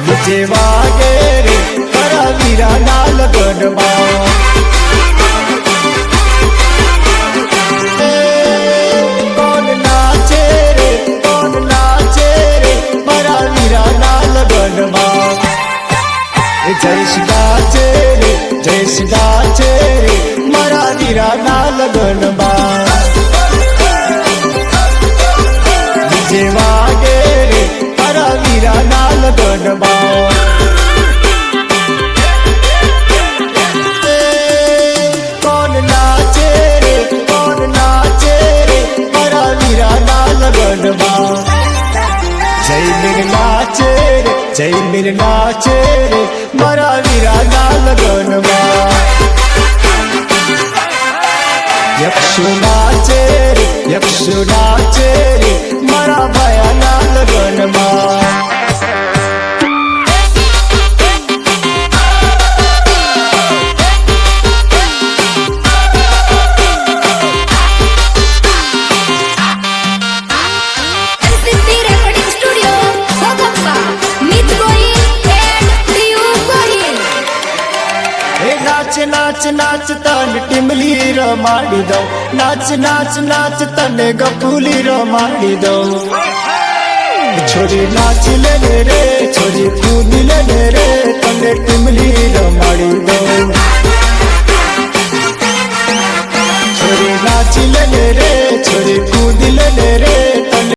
DJ वागे रे तारा वीरा ना लगनमा कौन नाचे रे मारा वीरा ना लगनमा जय श्री गाचे रे मारा वीरा ना लगनमा डीजे वागे रे तारा वीरा ना लगनमा कौन नाचे रे मारा वीरा ना लगनमा जय मेरे नाचे रे मारा वीरा ना लगनमा यक्षु नाचे रे मारा भया ना लगनमा नाच नाच तन टिमली रमाड़ी दो नाच तने गफूली रमाड़ी दो छोरी नाच ले रे छोरी कूद ले